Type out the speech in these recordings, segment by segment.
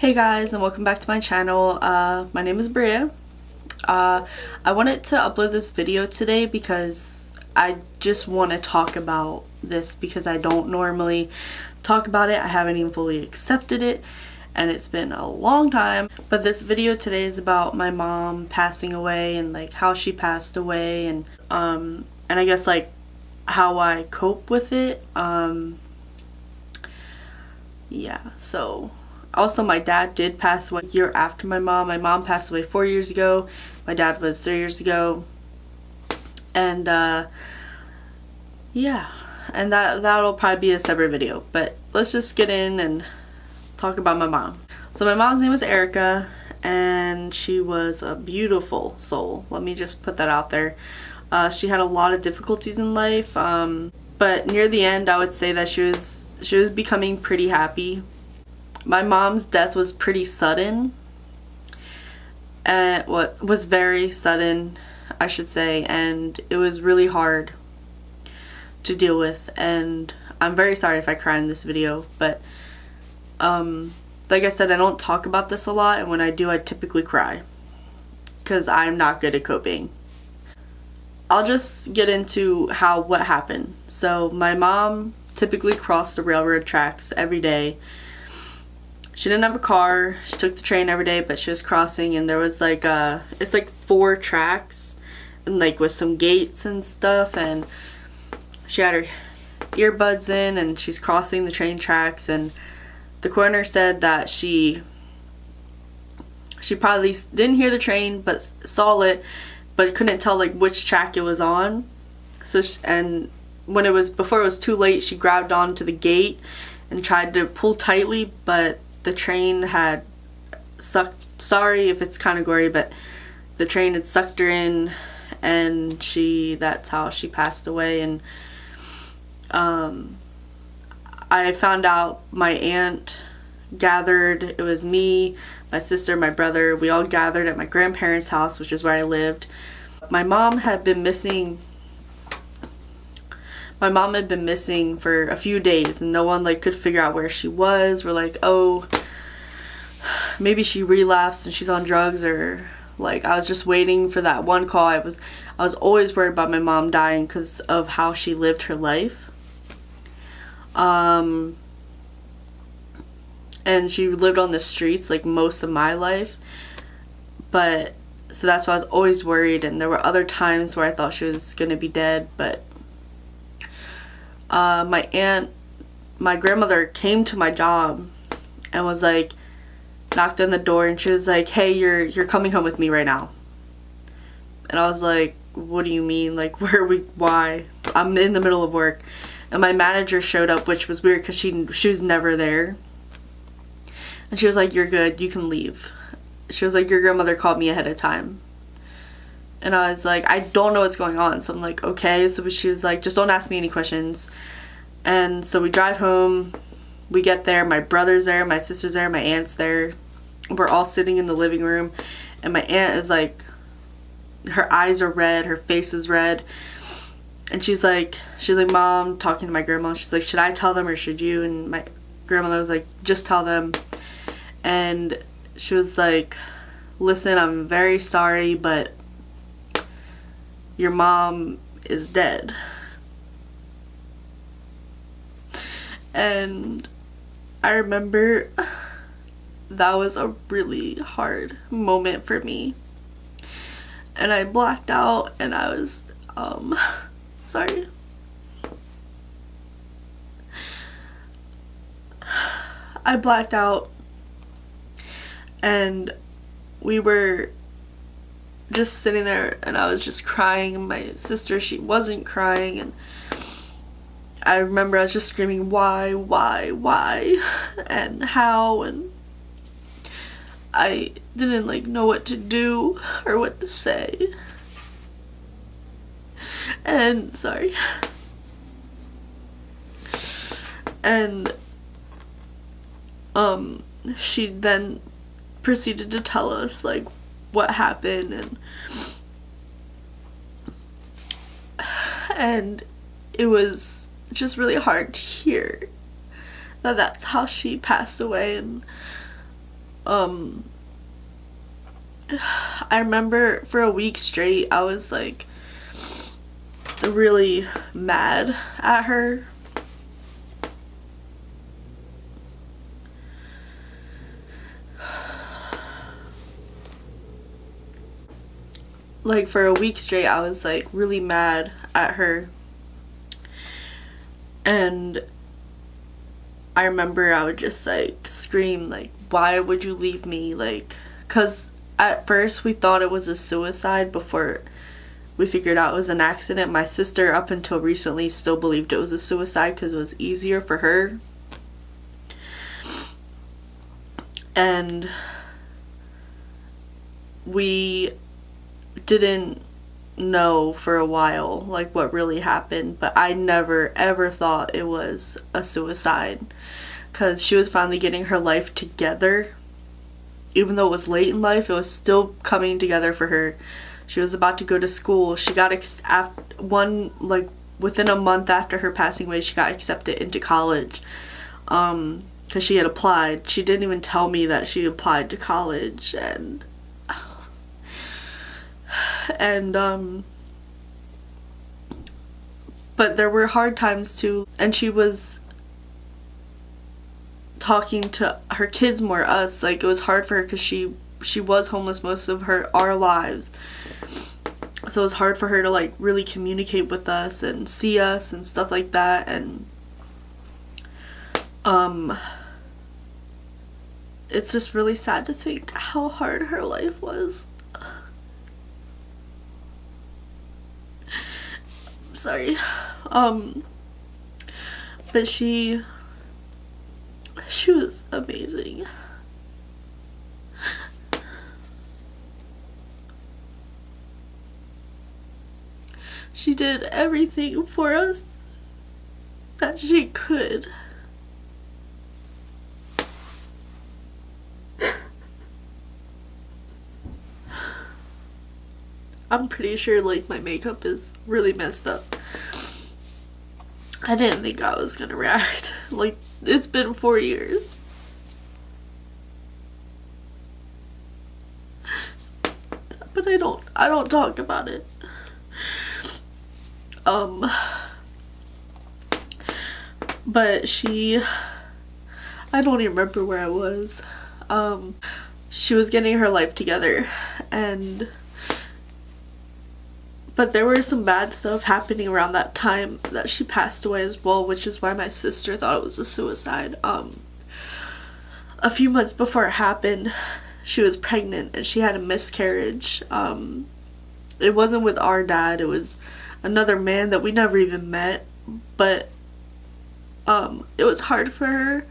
Hey guys, and welcome back to my channel. My name is Bria. I wanted to upload this video today because I just want to talk about this because I don't normally talk about it. I haven't even fully accepted it and it's been a long time. But this video today is about my mom passing away and like how she passed away and I guess like how I cope with it. Yeah, so also my dad did pass away a year after my mom. My mom passed away 4 years ago. My dad was 3 years ago. And yeah, and that'll probably be a separate video. But let's just get in and talk about my mom. So my mom's name was Erica and she was a beautiful soul. Let me just put that out there. She had a lot of difficulties in life, but near the end I would say that she was becoming pretty happy. My mom's death was pretty sudden, and what was very sudden, I should say, and it was really hard to deal with, and I'm very sorry if I cry in this video, but like I said, I don't talk about this a lot, and when I do I typically cry because I'm not good at coping. I'll just get into what happened. So my mom typically crossed the railroad tracks every day. She didn't have a car. She took the train every day, but she was crossing, and there was like it's like 4 tracks and like with some gates and stuff, and she had her earbuds in and she's crossing the train tracks, and the coroner said that she probably didn't hear the train but saw it, but couldn't tell like which track it was on. So and when before it was too late, she grabbed onto the gate and tried to pull tightly, but the train had sucked, sorry if it's kind of gory, but the train had sucked her in, and that's how she passed away. And I found out my aunt gathered, it was me, my sister, my brother, we all gathered at my grandparents' house, which is where I lived. My mom had been missing for a few days, and no one like could figure out where she was. We're like, oh, maybe she relapsed and she's on drugs, or like I was just waiting for that one call. I was always worried about my mom dying because of how she lived her life. And she lived on the streets like most of my life, but so that's why I was always worried, and there were other times where I thought she was gonna be dead, but my grandmother came to my job and was like, knocked on the door, and she was like, hey, you're coming home with me right now. And I was like, what do you mean? Like, why? I'm in the middle of work. And my manager showed up, which was weird because she was never there. And she was like, you're good, you can leave. She was like, your grandmother called me ahead of time. And I was like, I don't know what's going on. So I'm like, okay. So she was like, just don't ask me any questions. And so we drive home. We get there. My brother's there. My sister's there. My aunt's there. We're all sitting in the living room. And my aunt is like, her eyes are red. Her face is red. And she's like, Mom, talking to my grandma. She's like, should I tell them or should you? And my grandmother was like, just tell them. And she was like, listen, I'm very sorry, but your mom is dead. And I remember that was a really hard moment for me. And I blacked out, and I was, sorry. I blacked out, and we were just sitting there, and I was just crying, and my sister, she wasn't crying, and I remember I was just screaming, why, and how, and I didn't like know what to do or what to say. And sorry. And she then proceeded to tell us like what happened, and it was just really hard to hear that that's how she passed away. And Um, I remember for a week straight, I was like really mad at her. Like for a week straight, I was like really mad at her. And I remember I would just like scream like, why would you leave me? Like, cause at first we thought it was a suicide before we figured out it was an accident. My sister up until recently still believed it was a suicide because it was easier for her. And we didn't know for a while like what really happened, but I never ever thought it was a suicide because she was finally getting her life together. Even though it was late in life, it was still coming together for her. She was about to go to school. She got within a month after her passing away, she got accepted into college because she had applied. She didn't even tell me that she applied to college. But there were hard times too, and she was talking to her kids more, us. Like, it was hard for her because she was homeless most of our lives, so it was hard for her to like really communicate with us and see us and stuff like that. And it's just really sad to think how hard her life was. Sorry. But she was amazing. She did everything for us that she could. I'm pretty sure like my makeup is really messed up. I didn't think I was gonna react. Like, it's been 4 years. But I don't talk about it. But I don't even remember where I was. She was getting her life together, but there were some bad stuff happening around that time that she passed away as well, which is why my sister thought it was a suicide. A few months before it happened, she was pregnant and she had a miscarriage. It wasn't with our dad, it was another man that we never even met, but it was hard for her.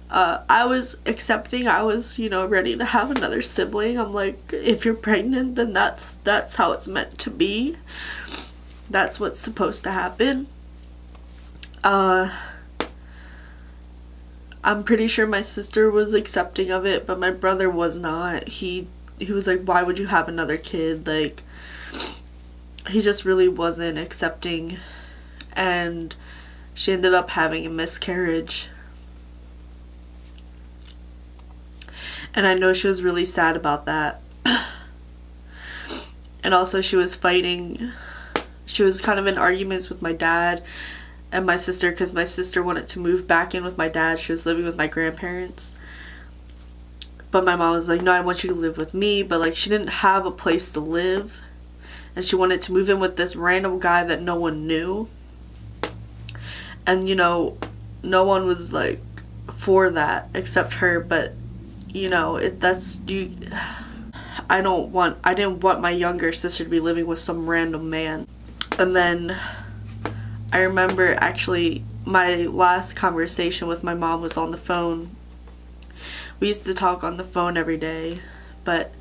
I was accepting. I was, ready to have another sibling. I'm like, if you're pregnant, then that's how it's meant to be. That's what's supposed to happen. I'm pretty sure my sister was accepting of it, but my brother was not. He was like, why would you have another kid? Like, he just really wasn't accepting, and she ended up having a miscarriage. And I know she was really sad about that. And also she was fighting. She was kind of in arguments with my dad and my sister because my sister wanted to move back in with my dad. She was living with my grandparents. But my mom was like, no, I want you to live with me. But like, she didn't have a place to live. And she wanted to move in with this random guy that no one knew. And no one was like for that except her. But I didn't want my younger sister to be living with some random man. And then I remember actually my last conversation with my mom was on the phone. We used to talk on the phone every day, but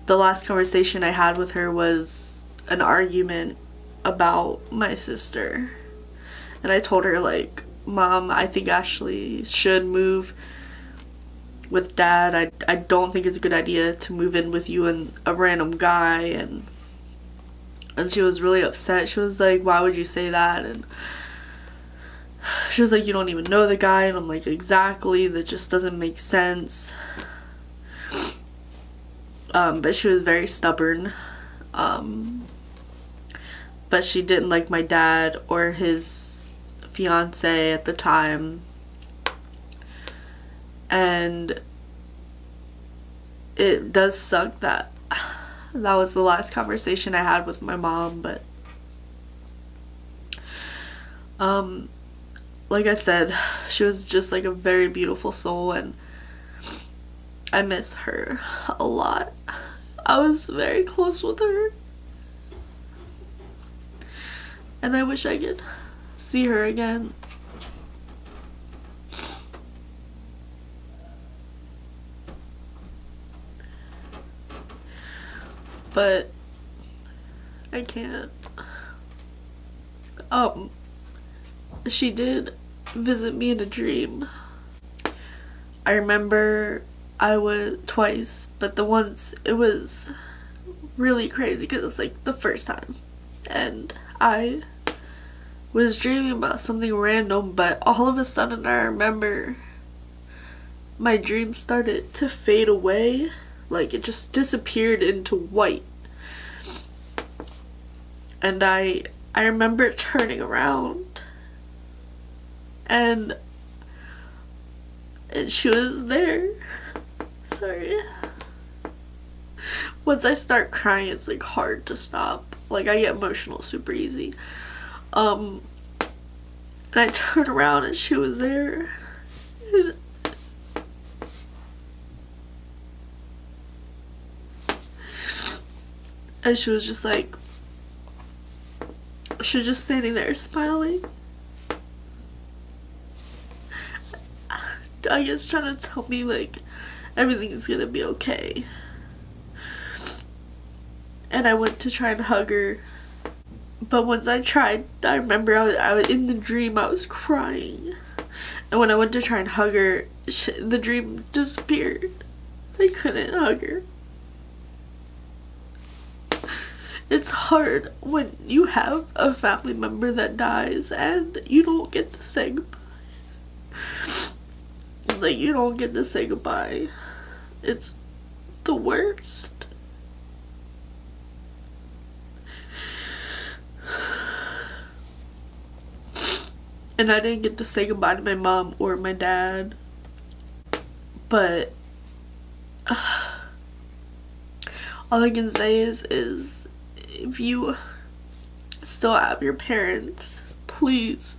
the last conversation I had with her was an argument about my sister. And I told her, like, Mom, I think Ashley should move with Dad. I don't think it's a good idea to move in with you and a random guy. And she was really upset. She was like, why would you say that? And she was like, you don't even know the guy. And I'm like, exactly, that just doesn't make sense. But she was very stubborn. But she didn't like my dad or his fiance at the time. And it does suck that that was the last conversation I had with my mom, but like I said, she was just like a very beautiful soul, and I miss her a lot. I was very close with her, and I wish I could see her again. But I can't. She did visit me in a dream. I remember I was twice, but the once it was really crazy because it was like the first time, and I was dreaming about something random, but all of a sudden I remember my dream started to fade away, like it just disappeared into white. And I remember turning around, and she was there. Sorry. Once I start crying, it's like hard to stop. Like I get emotional super easy. And I turned around and she was there. And she was just like, she was just standing there smiling. I guess trying to tell me like everything's gonna be okay. And I went to try and hug her, but once I tried, I remember I was in the dream, I was crying, and when I went to try and hug her, the dream disappeared. I couldn't hug her. It's hard when you have a family member that dies and you don't get to say goodbye. Like, you don't get to say goodbye. It's the worst. And I didn't get to say goodbye to my mom or my dad. But all I can say is if you still have your parents, please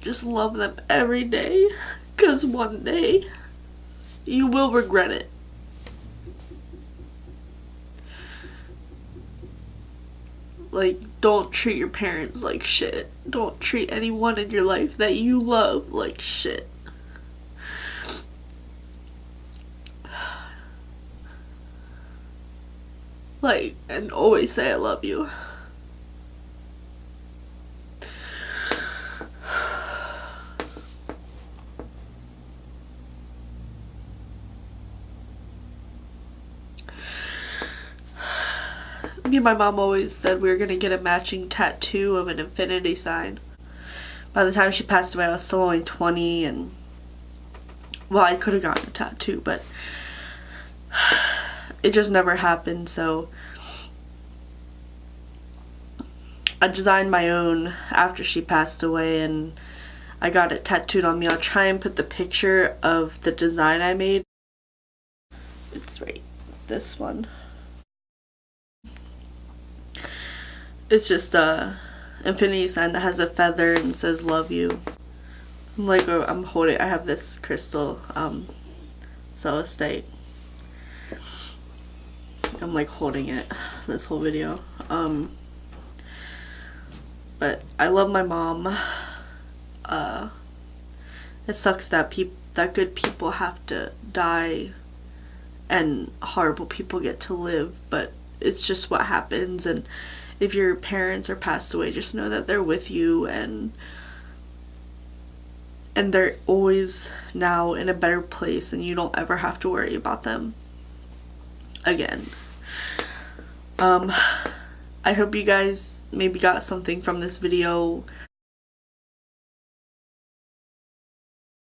just love them every day, because one day you will regret it. Like, don't treat your parents like shit. Don't treat anyone in your life that you love like shit. Like, and always say I love you. Me and my mom always said we were gonna get a matching tattoo of an infinity sign. By the time she passed away, I was still only 20, and well, I could have gotten a tattoo, but it just never happened. So I designed my own after she passed away, and I got it tattooed on me. I'll try and put the picture of the design I made. It's right, this one. It's just a infinity sign that has a feather and says love you. I'm like, I'm holding, I have this crystal celestite. I'm like holding it this whole video. But I love my mom. It sucks that that good people have to die and horrible people get to live, but it's just what happens. And if your parents are passed away, just know that they're with you, and they're always now in a better place, and you don't ever have to worry about them again. I hope you guys maybe got something from this video.